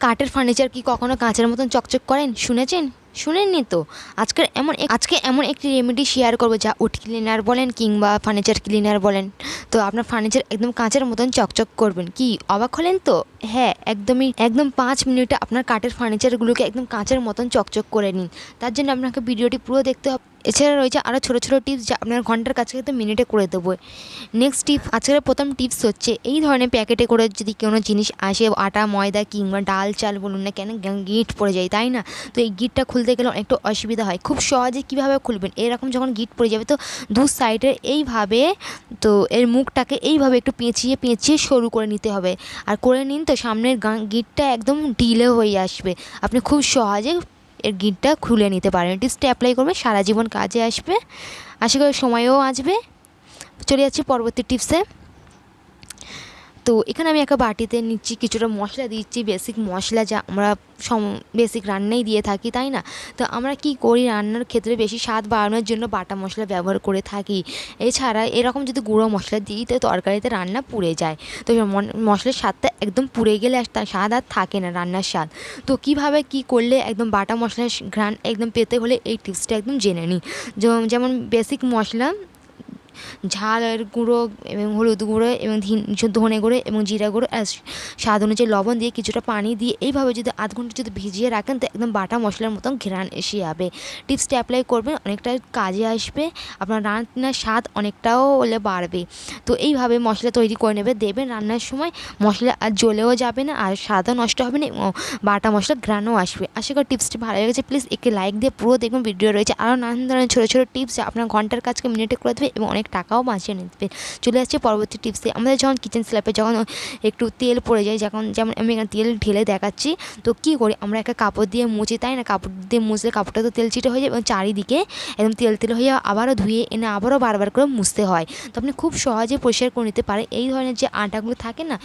কাঠের ফার্নিচার কি কখনো কাঁচের মতন চকচক করেন? শুনেছেন? শুনেননি তো? আজকে এমন একটি রেমেডি শেয়ার করবো যা উড ক্লিনার বলেন কিংবা ফার্নিচার ক্লিনার বলেন, তো আপনার ফার্নিচার একদম কাঁচের মতন চকচক করবেন। কি অবাক হলেন তো? হ্যাঁ, একদম 5 মিনিটে আপনার কাঠের ফার্নিচারগুলোকে একদম কাঁচের মতন চকচক করে নিন। তার জন্য আপনাকে ভিডিওটি পুরো দেখতে হবে। এছাড়া রয়েছে আরও ছোটো ছোটো টিপস যা আপনার ঘন্টার কাছে একদম মিনিটে করে দেবো। নেক্সট আজকের প্রথম টিপস হচ্ছে, এই ধরনের প্যাকেটে করে যদি কোনো জিনিস আসে, আটা ময়দা কিংবা ডাল চাল বলুন না কেন, গিঁট পড়ে যায় তাই না? তো এই গিঁটটা খুলতে গেলে একটু অসুবিধা হয়। খুব সহজে কীভাবে খুলবেন, এরকম যখন গিঁট পড়ে যাবে তো দু সাইডে এইভাবে, তো এর মুখটাকে এইভাবে একটু পেঁচিয়ে পেঁচিয়ে সরু করে নিতে হবে। আর করে নিন তো সামনের গিঁটটা একদম ঢিলে হয়ে আসবে। আপনি খুব সহজে এর গিঁটটা খুলে নিতে পারেন। টিপসটা অ্যাপ্লাই করবে, সারা জীবন কাজে আসবে, আশা করি সময়ও আসবে। চলে যাচ্ছি পরবর্তী টিপসে। তো এখানে আমি একটা বাটিতে নিচ্ছি, কিছুটা মশলা দিচ্ছি, বেসিক মশলা যা আমরা বেসিক রান্নাই দিয়ে থাকি তাই না? তো আমরা কি করি, রান্নার ক্ষেত্রে বেশি স্বাদ বাড়ানোর জন্য বাটা মশলা ব্যবহার করে থাকি। এছাড়া এরকম যদি গুঁড়ো মশলা দিই তো তরকারিতে রান্না পুড়ে যায়। তো মশলার স্বাদটা একদম পুড়ে গেলে তার স্বাদ আর থাকে না, রান্নার স্বাদ। তো কীভাবে কী করলে একদম বাটা মশলার ঘ্রাণ একদম পেতে হলে এই টিপসটা একদম জেনে নিই। যেমন বেসিক মশলা, ঝালের গুঁড়ো এবং হলুদ গুঁড়ো এবং ধনে গুঁড়ো এবং জিরা গুঁড়ো, স্বাদ অনুযায়ী লবণ দিয়ে কিছুটা পানি দিয়ে এইভাবে যদি আধ ঘন্টা যদি ভিজিয়ে রাখেন তো একদম বাটা মশলার মতন ঘ্রাণ এসে যাবে। টিপসটা অ্যাপ্লাই করবেন, অনেকটা কাজে আসবে, আপনার রান্নার স্বাদ অনেকটাও হলে বাড়বে। তো এইভাবে মশলা তৈরি করে দেবেন রান্নার সময়, মশলা আর জ্বলেও যাবে না আর স্বাদও নষ্ট হবে না এবং বাটা মশলা ঘ্রাণও আসবে। আশা করি টিপসটি ভালো লেগেছে। প্লিজ একটি লাইক দিয়ে পুরো দেখুন, ভিডিও রয়েছে আরও নানান ধরনের ছোটো ছোটো টিপস যা আপনার ঘন্টার কাজকে মিনিটে করে দেবে এবং অনেক টাকাও বাঁচিয়ে নিতে। চলে যাচ্ছে পরবর্তী টিপসে। আমাদের যখন কিচেন স্ল্যাপে যখন একটু তেল পড়ে যায়, যেমন আমি এখানে তেল ঢেলে দেখাচ্ছি, তো কী করি আমরা একটা কাপড় দিয়ে মুছি তাই না? কাপড় দিয়ে মুছলে কাপড়টা তো তেল চিটে হয়ে যায় এবং চারিদিকে একদম তেল হয়ে আবারও ধুয়ে এনে আবারও বারবার করে মুছতে হয়। তো আপনি খুব সহজে পরিষ্কার করে নিতে পারেন। এই ধরনের যে আটাগুলো থাকে না,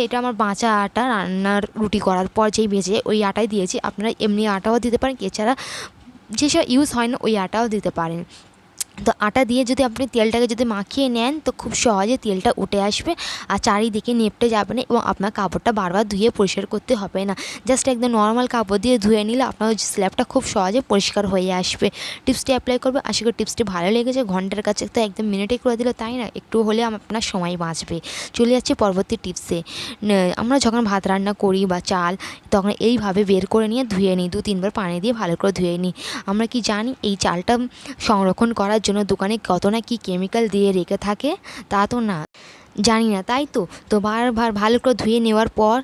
এটা আমার বাঁচা আটা, রান্নার রুটি করার পর যেই বেঁচে ওই আটাই দিয়েছি। আপনারা এমনি আটাও দিতে পারেন, এছাড়া যেসব ইউজ হয় না ওই আটাও দিতে পারেন। তো আটা দিয়ে যদি আপনি তেলটাকে যদি মাখিয়ে নেন তো খুব সহজে তেলটা উঠে আসবে আর চারিদিকে নেপটে যাবে না এবং আপনার কাপড়টা বারবার ধুয়ে পরিষ্কার করতে হবে না। জাস্ট একদম নর্মাল কাপড় দিয়ে ধুয়ে নিলে আপনার স্ল্যাবটা খুব সহজে পরিষ্কার হয়ে আসবে। টিপসটি অ্যাপ্লাই করবে, আশা করি টিপসটি ভালো লেগেছে। ঘন্টার কাছে তো একদম মিনিটে করে দিল তাই না? একটু হলে আপনার সময় বাঁচবে। চলে যাচ্ছে পরবর্তী টিপসে। আমরা যখন ভাত রান্না করি বা চাল, তখন এইভাবে বের করে নিয়ে ধুয়ে নিই, 2-3 বার পানি দিয়ে ভালো করে ধুয়ে নিই। আমরা কি জানি এই চালটা সংরক্ষণ করার জন্য দোকানে কত না কি কেমিক্যাল দিয়ে রেখে থাকে? তা তো না, জানি না তাই তো। তো বারবার ভালো করে ধুয়ে নেওয়ার পর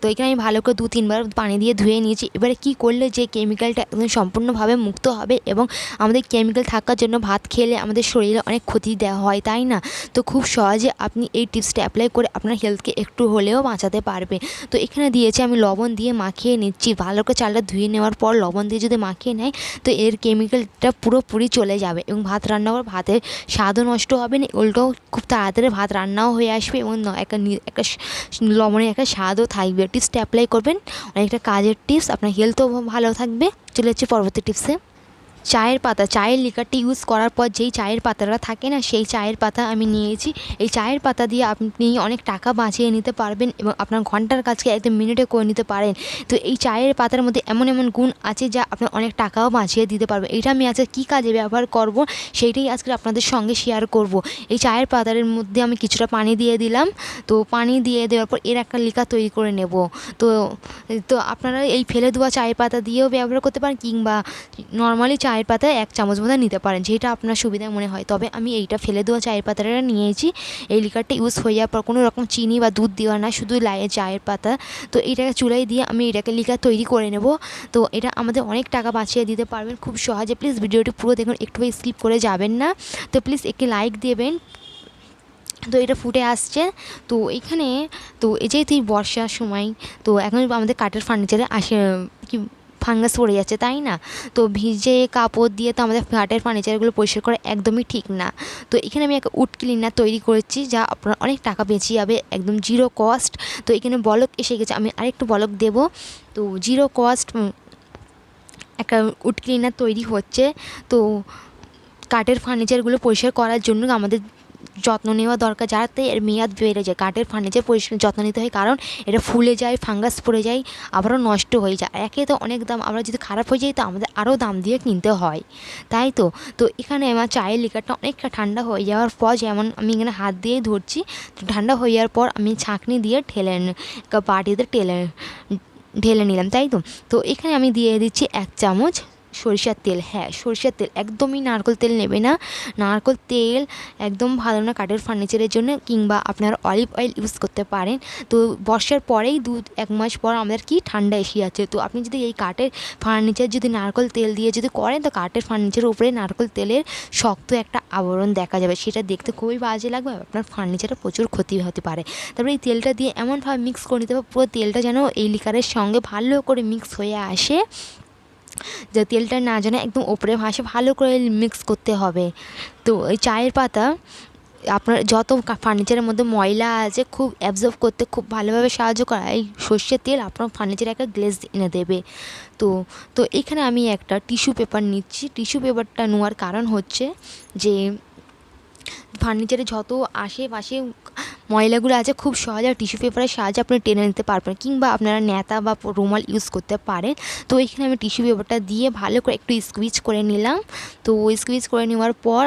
তো এখানে আমি ভালো করে 2-3 বার পানি দিয়ে ধুয়ে নিয়েছি। এবারে কী করলে যে কেমিক্যালটা একদম সম্পূর্ণভাবে মুক্ত হবে এবং আমাদের কেমিক্যাল থাকার জন্য ভাত খেলে আমাদের শরীরে অনেক ক্ষতি দেওয়া হয় তাই না? তো খুব সহজে আপনি এই টিপসটা অ্যাপ্লাই করে আপনার হেলথকে একটু হলেও বাঁচাতে পারবে। তো এখানে দিয়েছি আমি লবণ দিয়ে মাখিয়ে নিচ্ছি। ভালো করে চালটা ধুয়ে নেওয়ার পর লবণ দিয়ে যদি মাখিয়ে নেয় তো এর কেমিক্যালটা পুরোপুরি চলে যাবে এবং ভাত রান্না করে ভাতের স্বাদও নষ্ট হবে না, উল্টো খুব তাড়াতাড়ি ভাত রান্নাও হয়ে আসবে এবং একটা লবণের একটা স্বাদও থাকবে। টিপসটা অ্যাপ্লাই করবেন, অনেকটা কাজের টিপস, আপনার হেলথও ভালো থাকবে। চলে যাচ্ছে পরবর্তী টিপসে। চায়ের পাতা, চায়ের লিকারটি ইউজ করার পর যেই চায়ের পাতাটা থাকে না সেই চায়ের পাতা আমি নিয়েছি। এই চায়ের পাতা দিয়ে আপনি অনেক টাকা বাঁচিয়ে নিতে পারবেন এবং আপনার ঘন্টার কাজকে একদম মিনিটে করে নিতে পারেন। তো এই চায়ের পাতার মধ্যে এমন এমন গুণ আছে যা আপনার অনেক টাকাও বাঁচিয়ে দিতে পারবে। এটা আমি আজকে কী কাজে ব্যবহার করব সেইটাই আজকে আপনাদের সঙ্গে শেয়ার করব। এই চায়ের পাতার মধ্যে আমি কিছুটা পানি দিয়ে দিলাম। তো পানি দিয়ে দেওয়ার পর এর একটা লিকার তৈরি করে নেব। তো তো আপনারা এই ফেলে দেওয়া চায়ের পাতা দিয়েও ব্যবহার করতে পারেন কিংবা নর্মালি চায়ের পাতায় 1 চামচ মতো নিতে পারেন, যেটা আপনার সুবিধা মনে হয়। তবে আমি এইটা ফেলে দেওয়া চায়ের পাতাটা নিয়েছি। এই লিকারটা ইউজ হয়ে যাওয়ার পর কোনো রকম চিনি বা দুধ দেওয়া না, শুধু চায়ের পাতা। তো এইটাকে চুলায় দিয়ে আমি এটাকে লিকার তৈরি করে নেব। তো এটা আমাদের অনেক টাকা বাঁচিয়ে দিতে পারবেন খুব সহজে। প্লিজ ভিডিওটি পুরো দেখুন, একটু স্কিপ করে যাবেন না। তো প্লিজ একটি লাইক দেবেন। তো এটা ফুটে আসছে। তো এখানে তো এই যেহেতু বর্ষার সময়, তো এখন আমাদের কাঠের ফার্নিচারে কি ফাঙ্গাস পড়ে যাচ্ছে তাই না? তো ভিজে কাপড় দিয়ে তো আমাদের কাঠের ফার্নিচারগুলো পরিষ্কার করা একদমই ঠিক না। তো এখানে আমি একটা উড ক্লিনার তৈরি করেছি যা আপনার অনেক টাকা বেঁচে যাবে, একদম জিরো কস্ট। তো এখানে বলক এসে গেছে, আমি আরেকটু বলক দেব। তো জিরো কস্ট একটা উড ক্লিনার তৈরি হচ্ছে। তো কাঠের ফার্নিচারগুলো পরিষ্কার করার জন্য আমাদের যত্ন নেওয়া দরকার, যাতে এর মেয়াদ বেড়ে যায়। কাঠের ফার্নিচার পরিষ্কার যত্ন নিতে হয়, কারণ এটা ফুলে যায়, ফাঙ্গাস পড়ে যায়, আবারও নষ্ট হয়ে যায়। একে তো অনেক দাম, আমরা যদি খারাপ হয়ে যায় তো আমাদের আরও দাম দিয়ে কিনতে হয়, তাই তো। তো এখানে আমার চায়ের লিকারটা অনেকটা ঠান্ডা হয়ে যাওয়ার পর, যেমন আমি এখানে হাত দিয়ে ধরছি, তো ঠান্ডা হয়ে যাওয়ার পর আমি ছাঁকনি দিয়ে বাটিতে ঢেলে নিলাম, তাই তো। তো এখানে আমি দিয়ে দিচ্ছি 1 চামচ সরিষার তেল। হ্যাঁ, সরিষার তেল, একদমই নারকেল তেল নেবে না। নারকেল তেল একদম ভালো না কাঠের ফার্নিচারের জন্য, কিংবা আপনারা অলিভ অয়েল ইউজ করতে পারেন। তো বর্ষার পরেই 1 মাস পর আমাদের কি ঠান্ডা এসে যাচ্ছে, তো আপনি যদি এই কাঠের ফার্নিচার যদি নারকেল তেল দিয়ে যদি করেন, তো কাঠের ফার্নিচারের উপরে নারকেল তেলের শক্ত একটা আবরণ দেখা যাবে, সেটা দেখতে খুবই বাজে লাগবে, আপনার ফার্নিচারে প্রচুর ক্ষতি হতে পারে। তারপরে এই তেলটা দিয়ে এমনভাবে মিক্স করে নিতে হবে, পুরো তেলটা যেন এই লিকারের সঙ্গে ভালো করে মিক্স হয়ে আসে, যে তেলটা না যেন একদম ওপরে ভাসে, ভালো করে মিক্স করতে হবে। তো এই চায়ের পাতা আপনার যত ফার্নিচারের মধ্যে ময়লা আছে খুব অ্যাবজর্ব করতে খুব ভালোভাবে সাহায্য করে এই সর্ষের তেল, আপনার ফার্নিচারে একটা গ্লেজ এনে দেবে। তো তো এখানে আমি একটা টিস্যু পেপার নিচ্ছি। টিস্যু পেপারটা নেওয়ার কারণ হচ্ছে যে ফার্নিচারে যত আশেপাশে ময়লাগুলো আছে খুব সহজে টিস্যু পেপারের সাহায্যে আপনি টেনে নিতে পারবেন, কিংবা আপনারা ন্যাতা বা রুমাল ইউজ করতে পারেন। তো এখানে আমি টিস্যু পেপারটা দিয়ে ভালো করে একটু স্কুইজ করে নিলাম। তো স্কুইজ করে নেওয়ার পর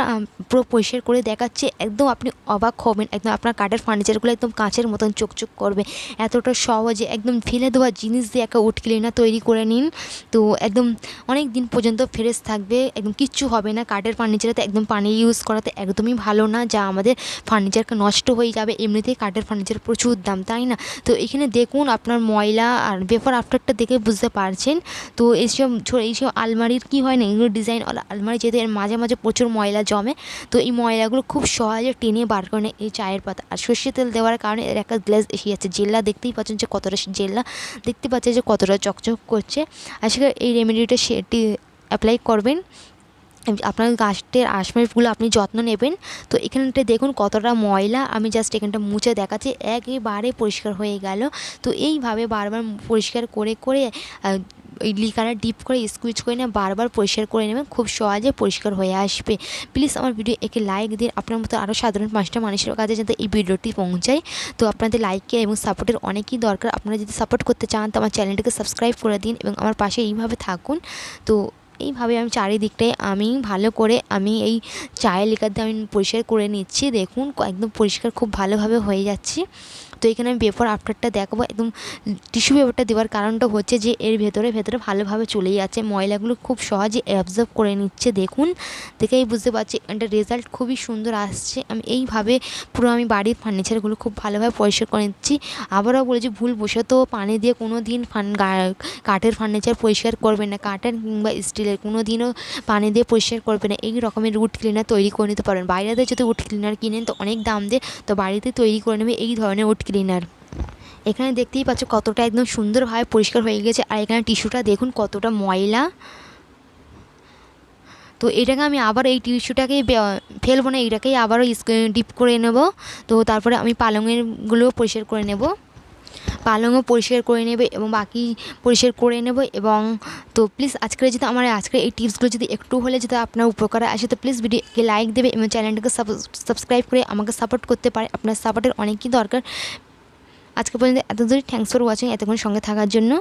পুরো পরিষ্কার করে দেখাচ্ছে, একদম আপনি অবাক হবেন, একদম আপনার কাঠের ফার্নিচারগুলো একদম কাঁচের মতন চকচক করবে, এতটা সহজে একদম ফেলে দেওয়া জিনিস দিয়ে একটা উড ক্লিনার তৈরি করে নিন। তো একদম অনেক দিন পর্যন্ত ফ্রেশ থাকবে, একদম কিচ্ছু হবে না। কাঠের ফার্নিচারে তো একদম পানি ইউজ করাতে একদমই ভালো না, যা আমাদের ফার্নিচারকে নষ্ট হয়ে যাবে। এমনিতেই কাঠের ফার্নিচার প্রচুর দাম, তাই না? তো এখানে দেখুন আপনার ময়লা আর বিফোর আফটারটা দেখে বুঝতে পারছেন। তো এইসব আলমারির কি হয় না, এগুলো ডিজাইন আলমারি যেহেতু এর মাঝে মাঝে প্রচুর ময়লা জমে, তো এই ময়লাগুলো খুব সহজে টেনে বার করে এই চায়ের পাতা। আর সর্ষে তেল দেওয়ার কারণে এর একটা গ্লেজ এসে যাচ্ছে, জেল্লা দেখতেই পাচ্ছেন যে কতটা জেল্লা, দেখতে পাচ্ছেন যে কতটা চকচক করছে। আজকে এই রেমেডিটা সেটি অ্যাপ্লাই করবেন, আপনার গাছের আশপাশগুলো আপনি যত্ন নেবেন। তো এখানটা দেখুন কতটা ময়লা, আমি জাস্ট এখানটা মুছে দেখাচ্ছি, একেবারে পরিষ্কার হয়ে গেল। তো এইভাবে বারবার পরিষ্কার করে করে এই লিকারে ডিপ করে স্কুইজ করে নিয়ে বারবার পরিষ্কার করে নেবেন, খুব সহজে পরিষ্কার হয়ে আসবে। প্লিজ আমার ভিডিও একে লাইক দিন, আপনার মতো আরও সাধারণ 5টা মানুষের কাছে যাতে এই ভিডিওটি পৌঁছায়। তো আপনাদের লাইকের এবং সাপোর্টের অনেকই দরকার। আপনারা যদি সাপোর্ট করতে চান তো আমার চ্যানেলটিকে সাবস্ক্রাইব করে দিন এবং আমার পাশে এইভাবে থাকুন। তো এইভাবে আমি চারিদিকটাই আমি ভালো করে আমি এই চায়ের লিকার দিয়ে আমি পরিষ্কার করে নিচ্ছি। দেখুন একদম পরিষ্কার খুব ভালোভাবে হয়ে যাচ্ছে। তো এখানে আমি বিফোর আফটারটা দেখাবো। একদম টিস্যু পেপারটা দেওয়ার কারণটা হচ্ছে যে এর ভেতরে ভালোভাবে চলে যাচ্ছে, ময়লাগুলো খুব সহজে অ্যাবজর্ব করে নিচ্ছে। দেখুন, দেখেই বুঝতে পারছি একটা রেজাল্ট খুবই সুন্দর আসছে। আমি এইভাবে পুরো আমি বাড়ির ফার্নিচারগুলো খুব ভালোভাবে পরিষ্কার করে নিচ্ছি। আবারও বলেছি, ভুলবশত পানি দিয়ে কোনো দিন কাঠের ফার্নিচার পরিষ্কার করবেন না, কাঠের কিংবা স্টিলের কোনো দিনও পানি দিয়ে পরিষ্কার করবেন না। এই রকমের উড ক্লিনার তৈরি করে নিতে পারবেন। বাইরেতে যদি উড ক্লিনার কিনেন তো অনেক দাম দিয়ে, তো বাড়িতে তৈরি করে নেবে এই ধরনের উড ক্লিনার। এখানে দেখতেই পাচ্ছ কতটা একদম সুন্দরভাবে পরিষ্কার হয়ে গেছে। আর এখানে টিস্যুটা দেখুন কতটা ময়লা। তো এটাকে আমি আবার এই টিস্যুটাকেই ফেলবো না, এটাকেই আবারও ডিপ করে নেব। তো তারপরে আমি পালঙেরগুলোও পরিষ্কার করে নেব, পালংও পরিষ্কার করে নেবে এবং বাকি পরিষ্কার করে নেব। এবং তো প্লিজ আজকের এই টিপসগুলো যদি একটু হলে যদি আপনার উপকারে আসে তো প্লিজ ভিডিওকে লাইক দেবে এবং চ্যানেলটাকে সাবস্ক্রাইব করে আমাকে সাপোর্ট করতে পারে। আপনার সাপোর্টের অনেকই দরকার। আজকে পর্যন্ত এত দূর, থ্যাঙ্কস ফর ওয়াচিং, এতক্ষণ সঙ্গে থাকার জন্য।